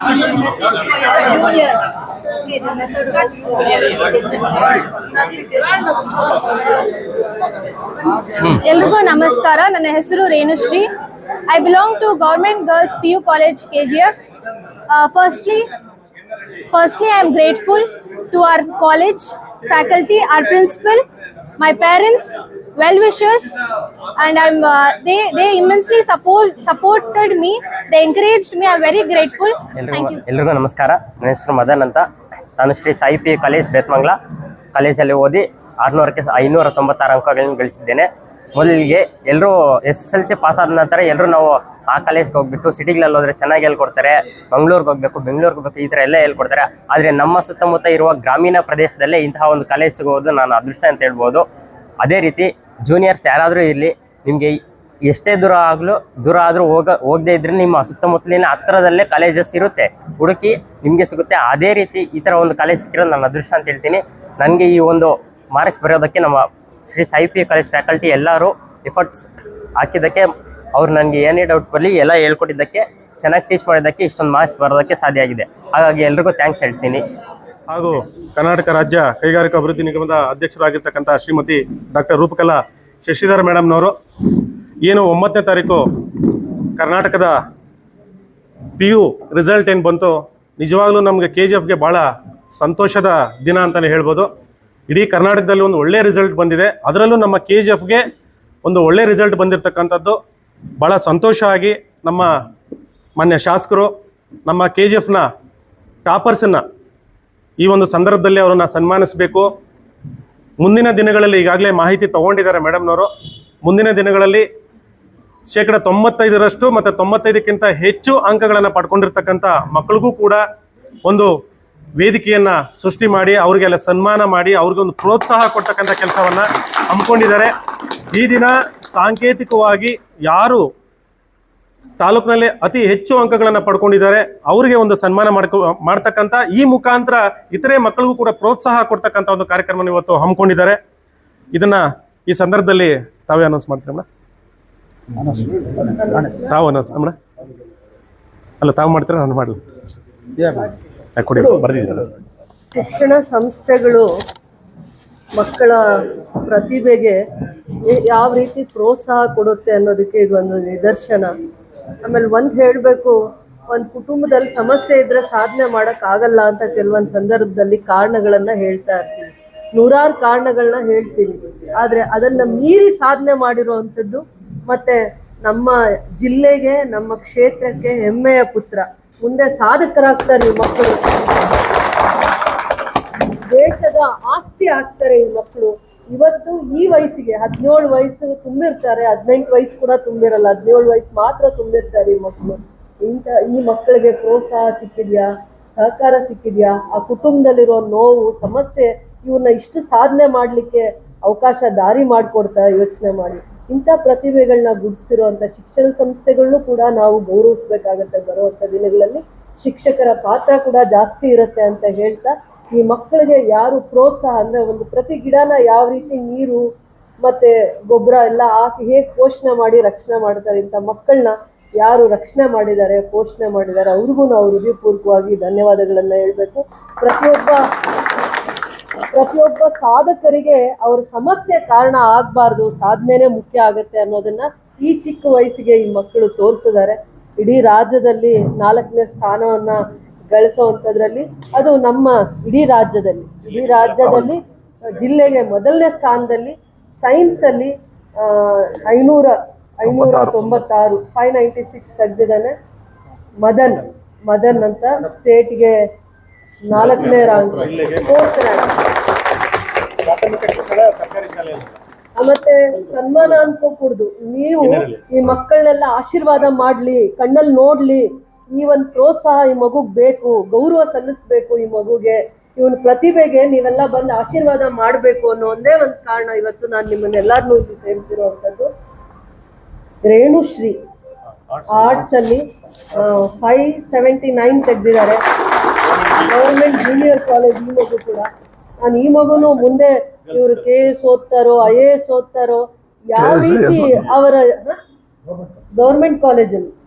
Juniors. Okay, the method ಎಲ್ರಿಗೂ ನಮಸ್ಕಾರ. ನನ್ನ ಹೆಸರು ರೇಣುಶ್ರೀ. I belong to Government Girls PU College KGF. Firstly, I am grateful to our college faculty, our principal, my parents, well-wishers, and they immensely supported me. They encouraged me. I'm very grateful. Thank you. ಎಲ್ರಿಗೂ ನಮಸ್ಕಾರ. ನನ್ನ ಹೆಸರು ಮದನ್ ಅಂತ. ನಾನು Shri Sai P college ಬೇತ್ಮಂಗ್ಲ ಕಾಲೇಜಲ್ಲಿ ಓದಿ 596 ಅಂಕಗಳನ್ನು ಗಳಿಸಿದ್ದೇನೆ. ಮೊದಲಿಗೆ ಎಲ್ಲರೂ SSLC ಪಾಸ್ ಆದ ನಂತರ ಎಲ್ಲರೂ ನಾವು ಆ ಕಾಲೇಜ್ಗೆ ಹೋಗ್ಬಿಟ್ಟು ಸಿಟಿಗಳಲ್ಲಿ ಹೋದರೆ ಚೆನ್ನಾಗಿ ಹೇಳ್ಕೊಡ್ತಾರೆ, ಬೆಂಗಳೂರಿಗೆ ಹೋಗ್ಬೇಕು ಈ ಥರ ಎಲ್ಲ ಹೇಳ್ಕೊಡ್ತಾರೆ. ಆದರೆ ನಮ್ಮ ಸುತ್ತಮುತ್ತ ಇರುವ ಗ್ರಾಮೀಣ ಪ್ರದೇಶದಲ್ಲೇ ಇಂತಹ ಒಂದು ಕಾಲೇಜ್ ಸಿಗೋದು ನಾನು ಅದೃಷ್ಟ ಅಂತ ಹೇಳ್ಬೋದು. ಅದೇ ರೀತಿ ಜೂನಿಯರ್ಸ್ ಯಾರಾದರೂ ಇರಲಿ, ನಿಮಗೆ ಎಷ್ಟೇ ದೂರ ಆದರೂ ಹೋಗದೇ ಇದ್ರೆ ನಿಮ್ಮ ಸುತ್ತಮುತ್ತಲಿನ ಹತ್ತಿರದಲ್ಲೇ ಕಾಲೇಜಸ್ ಇರುತ್ತೆ, ಹುಡುಕಿ ನಿಮಗೆ ಸಿಗುತ್ತೆ. ಅದೇ ರೀತಿ ಈ ಥರ ಒಂದು ಕಾಲೇಜ್ ಸಿಕ್ಕಿರೋದು ನನ್ನ ಅದೃಷ್ಟ ಅಂತ ಹೇಳ್ತೀನಿ. ನನಗೆ ಈ ಒಂದು ಮಾರ್ಕ್ಸ್ ಬರೆಯೋದಕ್ಕೆ ನಮ್ಮ Shri Sai P college faculty ಎಲ್ಲರೂ ಎಫರ್ಟ್ಸ್ ಹಾಕಿದ್ದಕ್ಕೆ, ಅವ್ರು ನನಗೆ ಏನೇ ಡೌಟ್ಸ್ ಬರಲಿ ಎಲ್ಲ ಹೇಳ್ಕೊಟ್ಟಿದ್ದಕ್ಕೆ, ಚೆನ್ನಾಗಿ ಟೀಚ್ ಮಾಡಿದ್ದಕ್ಕೆ ಇಷ್ಟೊಂದು ಮಾರ್ಕ್ಸ್ ಬರೋದಕ್ಕೆ ಸಾಧ್ಯ ಆಗಿದೆ. ಹಾಗಾಗಿ ಎಲ್ರಿಗೂ ಥ್ಯಾಂಕ್ಸ್ ಹೇಳ್ತೀನಿ. ಹಾಗೂ ಕರ್ನಾಟಕ ರಾಜ್ಯ ಕೈಗಾರಿಕಾ ಅಭಿವೃದ್ಧಿ ನಿಗಮದ ಅಧ್ಯಕ್ಷರಾಗಿರ್ತಕ್ಕಂಥ ಶ್ರೀಮತಿ ಡಾಕ್ಟರ್ ರೂಪಕಲಾ ಶಶಿಧರ್ ಮೇಡಮ್ನವರು ಏನು 9ನೇ ತಾರೀಕು ಕರ್ನಾಟಕದ PU ರಿಸಲ್ಟ್ ಏನು ಬಂತು, ನಿಜವಾಗ್ಲೂ ನಮಗೆ KGFಗೆ ಭಾಳ ಸಂತೋಷದ ದಿನ ಅಂತಲೇ ಹೇಳ್ಬೋದು. ಇಡೀ ಕರ್ನಾಟಕದಲ್ಲಿ ಒಂದು ಒಳ್ಳೆಯ ರಿಸಲ್ಟ್ ಬಂದಿದೆ, ಅದರಲ್ಲೂ ನಮ್ಮ KGFಗೆ ಒಂದು ಒಳ್ಳೆಯ ರಿಸಲ್ಟ್ ಬಂದಿರತಕ್ಕಂಥದ್ದು ಭಾಳ ಸಂತೋಷ ಆಗಿ ನಮ್ಮ ಮಾನ್ಯ ಶಾಸಕರು ನಮ್ಮ KGFನ ಟಾಪರ್ಸನ್ನು ಈ ಒಂದು ಸಂದರ್ಭದಲ್ಲಿ ಅವರನ್ನು ಸನ್ಮಾನಿಸಬೇಕು. ಮುಂದಿನ ದಿನಗಳಲ್ಲಿ ಈಗಾಗಲೇ ಮಾಹಿತಿ ತೊಗೊಂಡಿದ್ದಾರೆ ಮೇಡಮ್ನವರು. ಮುಂದಿನ ದಿನಗಳಲ್ಲಿ 95% ಮತ್ತು 95ಕ್ಕಿಂತ ಹೆಚ್ಚು ಅಂಕಗಳನ್ನು ಪಡ್ಕೊಂಡಿರ್ತಕ್ಕಂಥ ಮಕ್ಕಳಿಗೂ ಕೂಡ ಒಂದು ವೇದಿಕೆಯನ್ನು ಸೃಷ್ಟಿ ಮಾಡಿ ಅವರಿಗೆಲ್ಲ ಸನ್ಮಾನ ಮಾಡಿ ಅವ್ರಿಗೆ ಒಂದು ಪ್ರೋತ್ಸಾಹ ಕೊಡ್ತಕ್ಕಂಥ ಕೆಲಸವನ್ನು ಹಮ್ಮಿಕೊಂಡಿದ್ದಾರೆ. ಈ ದಿನ ಸಾಂಕೇತಿಕವಾಗಿ ಯಾರು ತಾಲೂಕಿನಲ್ಲಿ ಅತಿ ಹೆಚ್ಚು ಅಂಕಗಳನ್ನು ಪಡ್ಕೊಂಡಿದ್ದಾರೆ ಅವರಿಗೆ ಒಂದು ಸನ್ಮಾನ ಮಾಡ್ತಕ್ಕಂಥ ಈ ಮುಖಾಂತರ ಇತರೆ ಮಕ್ಕಳಿಗೂ ಕೂಡ ಪ್ರೋತ್ಸಾಹ ಕೊಡ್ತಕ್ಕಂಥ ಒಂದು ಕಾರ್ಯಕ್ರಮ ಇವತ್ತು ಹಮ್ಮಿಕೊಂಡಿದ್ದಾರೆ. ಇದನ್ನು ಈ ಸಂದರ್ಭದಲ್ಲಿ ತಾವೇ ಅನೌನ್ಸ್ ಮಾಡ್ತೀರಾ ಮೇಡಮ್? ತಾವು ಅನೌನ್ಸ್ ಮೇಡಮ್? ಅಲ್ಲ, ತಾವು ಮಾಡ್ತೀರಾ, ನಾನು ಮಾಡಲಿ? ಕೊಡಿ, ಬರ್ದಿದ್ದೀರ. ಶಿಕ್ಷಣ ಸಂಸ್ಥೆಗಳು ಮಕ್ಕಳ ಪ್ರತಿಭೆಗೆ ಯಾವ ರೀತಿ ಪ್ರೋತ್ಸಾಹ ಕೊಡುತ್ತೆ ಅನ್ನೋದಕ್ಕೆ ಇದೊಂದು ನಿದರ್ಶನ. ಆಮೇಲೆ ಒಂದು ಹೇಳಬೇಕು, ಒಂದು ಕುಟುಂಬದಲ್ಲಿ ಸಮಸ್ಯೆ ಇದ್ದರೆ ಸಾಧನೆ ಮಾಡೋಕ್ಕಾಗಲ್ಲ ಅಂತ ಕೆಲವೊಂದು ಸಂದರ್ಭದಲ್ಲಿ ಕಾರಣಗಳನ್ನು ಹೇಳ್ತಾ ಇರ್ತೀವಿ, ನೂರಾರು ಕಾರಣಗಳನ್ನ ಹೇಳ್ತೀವಿ. ಆದರೆ ಅದನ್ನು ಮೀರಿ ಸಾಧನೆ ಮಾಡಿರುವಂಥದ್ದು ಮತ್ತು ನಮ್ಮ ಜಿಲ್ಲೆಗೆ, ನಮ್ಮ ಕ್ಷೇತ್ರಕ್ಕೆ ಹೆಮ್ಮೆಯ ಪುತ್ರ, ಮುಂದೆ ಸಾಧಕರಾಗ್ತಾರೆ ಈ ಮಕ್ಕಳು, ದೇಶದ ಆಸ್ತಿ ಆಗ್ತಾರೆ ಈ ಮಕ್ಕಳು. ಇವತ್ತು ಈ ವಯಸ್ಸಿಗೆ 17 ವಯಸ್ಸು ತುಂಬಿರ್ತಾರೆ, 18 ವಯಸ್ಸು ಕೂಡ ತುಂಬಿರಲ್ಲ, 17 ವಯಸ್ಸು ಮಾತ್ರ ತುಂಬಿರ್ತಾರೆ ಈ ಮಕ್ಕಳು. ಈ ಮಕ್ಕಳಿಗೆ ಪ್ರೋತ್ಸಾಹ ಸಿಕ್ಕಿದ್ಯಾ, ಸಹಕಾರ ಸಿಕ್ಕಿದ್ಯಾ, ಆ ಕುಟುಂಬದಲ್ಲಿರೋ ನೋವು ಸಮಸ್ಯೆ ಇವ್ರನ್ನ ಇಷ್ಟು ಸಾಧನೆ ಮಾಡಲಿಕ್ಕೆ ಅವಕಾಶ ದಾರಿ ಮಾಡಿಕೊಡ್ತಾ ಯೋಚನೆ ಮಾಡಿ. ಇಂಥ ಪ್ರತಿಭೆಗಳನ್ನ ಗುರುತಿಸಿರುವಂಥ ಶಿಕ್ಷಣ ಸಂಸ್ಥೆಗಳನ್ನೂ ಕೂಡ ನಾವು ಗೌರವಿಸ್ಬೇಕಾಗತ್ತೆ. ಬರುವಂಥ ದಿನಗಳಲ್ಲಿ ಶಿಕ್ಷಕರ ಪಾತ್ರ ಕೂಡ ಜಾಸ್ತಿ ಇರುತ್ತೆ ಅಂತ ಹೇಳ್ತಾ, ಈ ಮಕ್ಕಳಿಗೆ ಯಾರು ಪ್ರೋತ್ಸಾಹ ಅಂದರೆ ಒಂದು ಪ್ರತಿ ಗಿಡನ ಯಾವ ರೀತಿ ನೀರು ಮತ್ತು ಗೊಬ್ಬರ ಎಲ್ಲ ಹಾಕಿ ಹೇಗೆ ಪೋಷಣೆ ಮಾಡಿ ರಕ್ಷಣೆ ಮಾಡ್ತಾರೆ, ಇಂಥ ಮಕ್ಕಳನ್ನ ಯಾರು ರಕ್ಷಣೆ ಮಾಡಿದ್ದಾರೆ, ಪೋಷಣೆ ಮಾಡಿದ್ದಾರೆ, ಅವ್ರಿಗೂ ನಾವು ಹೃದಯಪೂರ್ವಕವಾಗಿ ಧನ್ಯವಾದಗಳನ್ನು ಹೇಳಬೇಕು. ಪ್ರತಿಯೊಬ್ಬ ಸಾಧಕರಿಗೆ ಅವ್ರ ಸಮಸ್ಯೆ ಕಾರಣ ಆಗಬಾರ್ದು, ಸಾಧನೆನೇ ಮುಖ್ಯ ಆಗುತ್ತೆ ಅನ್ನೋದನ್ನ ಈ ಚಿಕ್ಕ ವಯಸ್ಸಿಗೆ ಈ ಮಕ್ಕಳು ತೋರಿಸಿದ್ದಾರೆ. ಇಡೀ ರಾಜ್ಯದಲ್ಲಿ 4ನೇ ಸ್ಥಾನವನ್ನ ಗಳಿಸುವಂಥದ್ರಲ್ಲಿ, ಅದು ನಮ್ಮ ಇಡೀ ರಾಜ್ಯದಲ್ಲಿ ಜಿಲ್ಲೆಗೆ ಮೊದಲನೇ ಸ್ಥಾನದಲ್ಲಿ. ಸೈನ್ಸಲ್ಲಿ 596 596 ತೆಗೆದಿದ್ದಾನೆ ಮದನ್ ಅಂತ. ಸ್ಟೇಟ್ಗೆ 4ನೇ ರ್ಯಾಂಕ್, 4th ರ್ಯಾಂಕ್. ಮತ್ತೆ ಸನ್ಮಾನ ಅನ್ಕೋಕೂಡ್ದು, ನೀವು ಈ ಮಕ್ಕಳನ್ನೆಲ್ಲ ಆಶೀರ್ವಾದ ಮಾಡ್ಲಿ, ಕಣ್ಣಲ್ಲಿ ನೋಡ್ಲಿ, ಈ ಒಂದು ಪ್ರೋತ್ಸಾಹ ಈ ಮಗುಗೆ ಬೇಕು, ಗೌರವ ಸಲ್ಲಿಸ್ಬೇಕು ಈ ಮಗುಗೆ, ಇವನ ಪ್ರತಿಭೆಗೆ ನೀವೆಲ್ಲ ಬಂದು ಆಶೀರ್ವಾದ ಮಾಡಬೇಕು ಅನ್ನೋ ಒಂದೇ ಒಂದು ಕಾರಣ ಇವತ್ತು ನಾನು ನಿಮ್ಮನ್ನೆಲ್ಲರನ್ನೂ ಇಲ್ಲಿ ಸೇರಿಸಿರುವಂಥದ್ದು. ರೇಣುಶ್ರೀ ಆರ್ಟ್ಸ್ ಅಲ್ಲಿ 579 ತೆಗೆದಿದ್ದಾರೆ, ಗವರ್ಮೆಂಟ್ ಜೂನಿಯರ್ ಕಾಲೇಜ್. ಈ ಮಗು ಕೂಡ, ನಾನು ಈ ಮಗುನು ಮುಂದೆ ಇವರು KS ಓದ್ತಾರೋ IAS ಓದ್ತಾರೋ, ಯಾವ ರೀತಿ ಅವರ ಗೌರ್ಮೆಂಟ್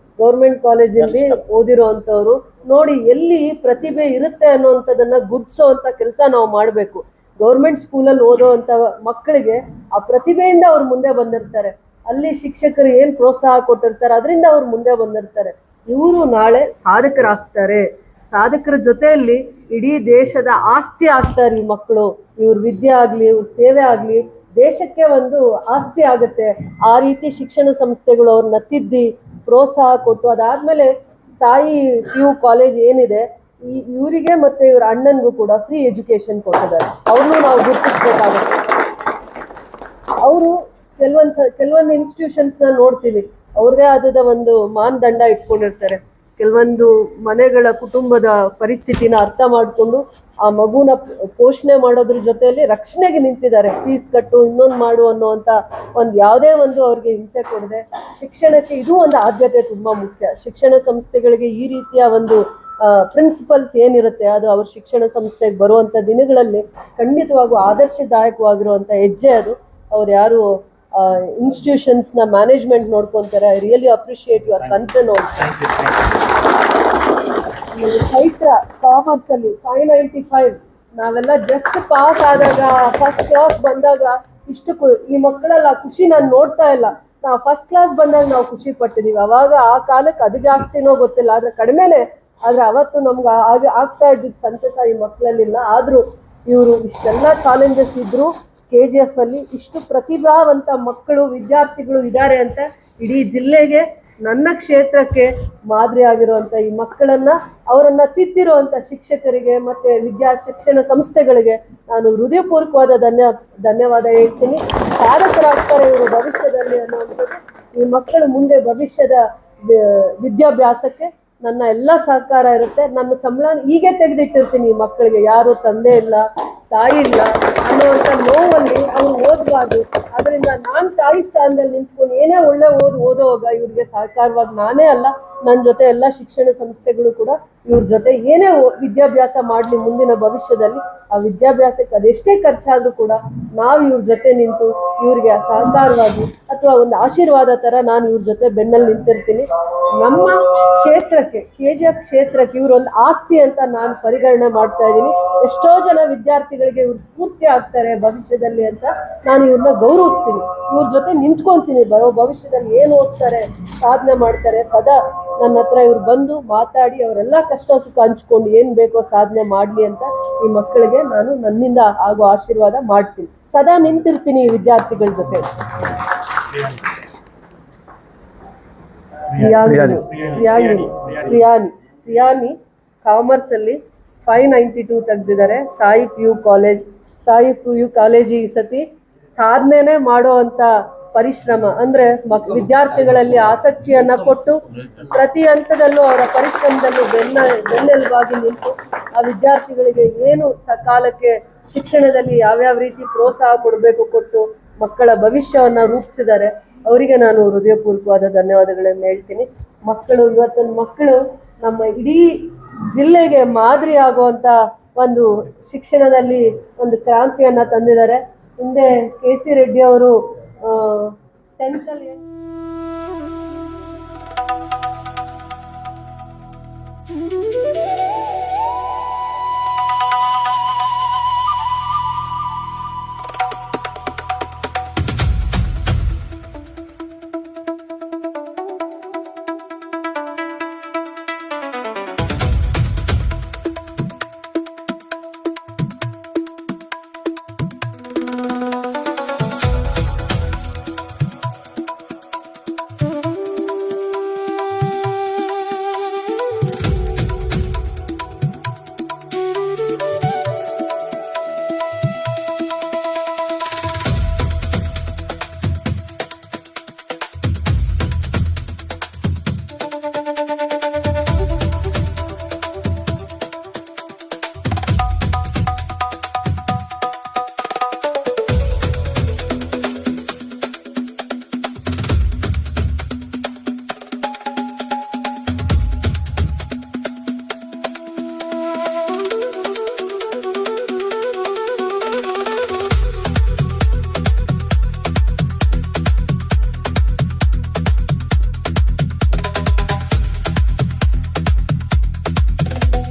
ಕಾಲೇಜಲ್ಲಿ ಓದಿರೋ ಅಂಥವ್ರು ನೋಡಿ ಎಲ್ಲಿ ಪ್ರತಿಭೆ ಇರುತ್ತೆ ಅನ್ನೋಂಥದ್ದನ್ನ ಗುರ್ತಿಸೋವಂಥ ಕೆಲಸ ನಾವು ಮಾಡಬೇಕು. ಗೌರ್ಮೆಂಟ್ ಸ್ಕೂಲಲ್ಲಿ ಓದೋವಂಥ ಮಕ್ಕಳಿಗೆ ಆ ಪ್ರತಿಭೆಯಿಂದ ಅವ್ರು ಮುಂದೆ ಬಂದಿರ್ತಾರೆ. ಅಲ್ಲಿ ಶಿಕ್ಷಕರು ಏನು ಪ್ರೋತ್ಸಾಹ ಕೊಟ್ಟಿರ್ತಾರೆ ಅದರಿಂದ ಅವ್ರು ಮುಂದೆ ಬಂದಿರ್ತಾರೆ. ಇವರು ನಾಳೆ ಸಾಧಕರಾಗ್ತಾರೆ. ಸಾಧಕರ ಜೊತೆಯಲ್ಲಿ ಇಡೀ ದೇಶದ ಆಸ್ತಿ ಆಗ್ತಾರೆ ಈ ಮಕ್ಕಳು. ಇವ್ರ ವಿದ್ಯೆ ಆಗಲಿ, ಇವ್ರ ಸೇವೆ ಆಗಲಿ ದೇಶಕ್ಕೆ ಒಂದು ಆಸ್ತಿ ಆಗುತ್ತೆ. ಆ ರೀತಿ ಶಿಕ್ಷಣ ಸಂಸ್ಥೆಗಳು ಅವ್ರನ್ನ ತಿದ್ದಿ ಪ್ರೋತ್ಸಾಹ ಕೊಟ್ಟು, ಅದಾದಮೇಲೆ ಸಾಯಿ PU ಕಾಲೇಜ್ ಏನಿದೆ ಇವರಿಗೆ ಮತ್ತು ಇವ್ರ ಅಣ್ಣನಿಗೂ ಕೂಡ ಫ್ರೀ ಎಜುಕೇಷನ್ ಕೊಟ್ಟಿದ್ದಾರೆ. ಅವ್ರನ್ನೂ ನಾವು ಗುರುತಿಸ್ಬೇಕಾಗುತ್ತೆ. ಅವರು ಕೆಲವೊಂದು ಇನ್ಸ್ಟಿಟ್ಯೂಷನ್ಸ್ನ ನೋಡ್ತೀವಿ, ಅವ್ರದೇ ಆದ ಒಂದು ಮಾನದಂಡ ಇಟ್ಕೊಂಡಿರ್ತಾರೆ. ಕೆಲವೊಂದು ಮನೆಗಳ ಕುಟುಂಬದ ಪರಿಸ್ಥಿತಿನ ಅರ್ಥ ಮಾಡಿಕೊಂಡು ಆ ಮಗುನ ಪೋಷಣೆ ಮಾಡೋದ್ರ ಜೊತೆಯಲ್ಲಿ ರಕ್ಷಣೆಗೆ ನಿಂತಿದ್ದಾರೆ. ಫೀಸ್ ಕಟ್ಟು, ಇನ್ನೊಂದು ಮಾಡು ಅನ್ನೋವಂಥ ಯಾವುದೇ ಅವ್ರಿಗೆ ಹಿಂಸೆ ಕೊಡದೆ ಶಿಕ್ಷಣಕ್ಕೆ ಇದು ಒಂದು ಆದ್ಯತೆ ತುಂಬ ಮುಖ್ಯ. ಶಿಕ್ಷಣ ಸಂಸ್ಥೆಗಳಿಗೆ ಈ ರೀತಿಯ ಪ್ರಿನ್ಸಿಪಲ್ಸ್ ಏನಿರುತ್ತೆ ಅದು ಅವ್ರ ಶಿಕ್ಷಣ ಸಂಸ್ಥೆಗೆ ಬರುವಂಥ ದಿನಗಳಲ್ಲಿ ಖಂಡಿತವಾಗೂ ಆದರ್ಶದಾಯಕವಾಗಿರುವಂಥ ಹೆಜ್ಜೆ ಅದು. ಅವ್ರು ಯಾರು ಇನ್ಸ್ಟಿಟ್ಯೂಷನ್ಸ್ನ ಮ್ಯಾನೇಜ್ಮೆಂಟ್ ನೋಡ್ಕೊತಾರೆ. I really appreciate your concern also. Chaitra ಕಾಮರ್ಸಲ್ಲಿ 595 ನಾವೆಲ್ಲ ಜಸ್ಟ್ ಪಾಸ್ ಆದಾಗ, ಫಸ್ಟ್ ಕ್ಲಾಸ್ ಬಂದಾಗ ಈ ಮಕ್ಕಳಲ್ಲ ಖುಷಿ ನಾನು ನೋಡ್ತಾ ಇಲ್ಲ. ನಾವು ಫಸ್ಟ್ ಕ್ಲಾಸ್ ಬಂದಾಗ ನಾವು ಖುಷಿ ಪಟ್ಟಿದ್ದೀವಿ. ಅವಾಗ ಆ ಕಾಲಕ್ಕೆ ಅದು ಜಾಸ್ತಿನೋ ಗೊತ್ತಿಲ್ಲ, ಆದರೆ ಕಡಿಮೆನೆ. ಆದರೆ ಅವತ್ತು ನಮ್ಗೆ ಆಗ್ತಾ ಇದ್ದಿದ್ದು ಸಂತಸ ಈ ಮಕ್ಕಳಲ್ಲಿಲ್ಲ. ಆದರೂ ಇವರು ಇಷ್ಟೆಲ್ಲ ಚಾಲೆಂಜಸ್ ಇದ್ದರೂ KGF ಅಲ್ಲಿ ಇಷ್ಟು ಪ್ರತಿಭಾವಂತ ಮಕ್ಕಳು, ವಿದ್ಯಾರ್ಥಿಗಳು ಇದ್ದಾರೆ ಅಂತ ಇಡೀ ಜಿಲ್ಲೆಗೆ, ನನ್ನ ಕ್ಷೇತ್ರಕ್ಕೆ ಮಾದರಿ ಆಗಿರುವಂಥ ಈ ಮಕ್ಕಳನ್ನು, ಅವರನ್ನು ತಿದ್ದಿರುವಂಥ ಶಿಕ್ಷಕರಿಗೆ ಮತ್ತು ಶಿಕ್ಷಣ ಸಂಸ್ಥೆಗಳಿಗೆ ನಾನು ಹೃದಯಪೂರ್ವಕವಾದ ಧನ್ಯವಾದ ಹೇಳ್ತೀನಿ. ಸಾಧಕರಾಗ್ತಾರೆ ಇವರು ಭವಿಷ್ಯದಲ್ಲಿ ಅನ್ನುವಂಥದ್ದು. ಈ ಮಕ್ಕಳು ಮುಂದೆ ಭವಿಷ್ಯದ ವಿದ್ಯಾಭ್ಯಾಸಕ್ಕೆ ನನ್ನ ಎಲ್ಲ ಸಹಕಾರ ಇರುತ್ತೆ. ನನ್ನ ಸಂಬಳ ಹೀಗೆ ತೆಗೆದಿಟ್ಟಿರ್ತೀನಿ. ಈ ಮಕ್ಕಳಿಗೆ ಯಾರು ತಂದೆ ಇಲ್ಲ, ತಾಯಿ ಇಲ್ಲ ಅನ್ನುವಂಥ ನೋವಲ್ಲಿ ಅವ್ರು ಓದಬಾರ್ದು. ಅದರಿಂದ ನಾನು ತಾಯಿ ಸ್ಥಾನದಲ್ಲಿ ನಿಂತ್ಕೊಂಡು ಏನೇ ಒಳ್ಳೆ ಓದೋವಾಗ ಇವ್ರಿಗೆ ಸಹಕಾರವಾಗಿ ನಾನೇ ಅಲ್ಲ, ನನ್ನ ಜೊತೆ ಎಲ್ಲ ಶಿಕ್ಷಣ ಸಂಸ್ಥೆಗಳು ಕೂಡ ಇವ್ರ ಜೊತೆ ಏನೇ ವಿದ್ಯಾಭ್ಯಾಸ ಮಾಡಲಿ ಮುಂದಿನ ಭವಿಷ್ಯದಲ್ಲಿ ಆ ವಿದ್ಯಾಭ್ಯಾಸಕ್ಕೆ ಅದೆಷ್ಟೇ ಖರ್ಚಾದರೂ ಕೂಡ ನಾವು ಇವ್ರ ಜೊತೆ ನಿಂತು ಇವ್ರಿಗೆ ಸಹಕಾರವಾಗಿ ಅಥವಾ ಒಂದು ಆಶೀರ್ವಾದ ಥರ ನಾನು ಇವ್ರ ಜೊತೆ ಬೆನ್ನಲ್ಲಿ ನಿಂತಿರ್ತೀನಿ. ನಮ್ಮ ಕ್ಷೇತ್ರಕ್ಕೆ, KGF ಕ್ಷೇತ್ರಕ್ಕೆ ಇವರೊಂದು ಆಸ್ತಿ ಅಂತ ನಾನು ಪರಿಗಣನೆ ಮಾಡ್ತಾ ಇದ್ದೀನಿ. ಎಷ್ಟೋ ಜನ ವಿದ್ಯಾರ್ಥಿಗಳಿಗೆ ಇವ್ರು ಸ್ಫೂರ್ತಿ ಆಗ್ತಾರೆ ಭವಿಷ್ಯದಲ್ಲಿ ಅಂತ ನಾನು ಇವ್ರನ್ನ ಗೌರವಿಸ್ತೀನಿ. ಇವ್ರ ಜೊತೆ ನಿಂತ್ಕೊತೀನಿ. ಬರೋ ಭವಿಷ್ಯದಲ್ಲಿ ಏನು ಓದ್ತಾರೆ, ಸಾಧನೆ ಮಾಡ್ತಾರೆ, ಸದಾ ನನ್ನ ಹತ್ರ ಇವ್ರು ಬಂದು ಮಾತಾಡಿ ಅವರೆಲ್ಲ ಕಷ್ಟ ಸುಖ ಹಂಚ್ಕೊಂಡು ಏನು ಬೇಕೋ ಸಾಧನೆ ಮಾಡಲಿ ಅಂತ ಈ ಮಕ್ಕಳಿಗೆ ನಾನು ನನ್ನಿಂದ ಆಗೋ ಆಶೀರ್ವಾದ ಮಾಡ್ತೀನಿ. ಸದಾ ನಿಂತಿರ್ತೀನಿ ಈ ವಿದ್ಯಾರ್ಥಿಗಳ ಜೊತೆ. ಪ್ರಿಯಾನಿ ಕಾಮರ್ಸಲ್ಲಿ 592 ತೆಗೆದಿದ್ದಾರೆ. ಸಾಯಿ PU ಕಾಲೇಜ್ ಈ ಸತಿ ಸಾಧನೆನೇ ಮಾಡೋ ಅಂತ ಪರಿಶ್ರಮ ಅಂದ್ರೆ ವಿದ್ಯಾರ್ಥಿಗಳಲ್ಲಿ ಆಸಕ್ತಿಯನ್ನ ಕೊಟ್ಟು ಪ್ರತಿ ಹಂತದಲ್ಲೂ ಅವರ ಪರಿಶ್ರಮದಲ್ಲಿ ಬೆನ್ನೆಲುಬಾಗಿ ನಿಂತು ಆ ವಿದ್ಯಾರ್ಥಿಗಳಿಗೆ ಏನು ಸಕಾಲಕ್ಕೆ ಶಿಕ್ಷಣದಲ್ಲಿ ಯಾವ್ಯಾವ ರೀತಿ ಪ್ರೋತ್ಸಾಹ ಕೊಡಬೇಕು ಕೊಟ್ಟು ಮಕ್ಕಳ ಭವಿಷ್ಯವನ್ನ ರೂಪಿಸಿದ್ದಾರೆ. ಅವರಿಗೆ ನಾನು ಹೃದಯಪೂರ್ವಕವಾದ ಧನ್ಯವಾದಗಳನ್ನು ಹೇಳ್ತೀನಿ. ಇವತ್ತಿನ ಮಕ್ಕಳು ನಮ್ಮ ಇಡೀ ಜಿಲ್ಲೆಗೆ ಮಾದರಿ ಆಗುವಂತ ಒಂದು ಶಿಕ್ಷಣದಲ್ಲಿ ಒಂದು ಕ್ರಾಂತಿಯನ್ನ ತಂದಿದ್ದಾರೆ. ಹಿಂದೆ KC ರೆಡ್ಡಿ ಅವರು 10th ಅಲ್ಲಿ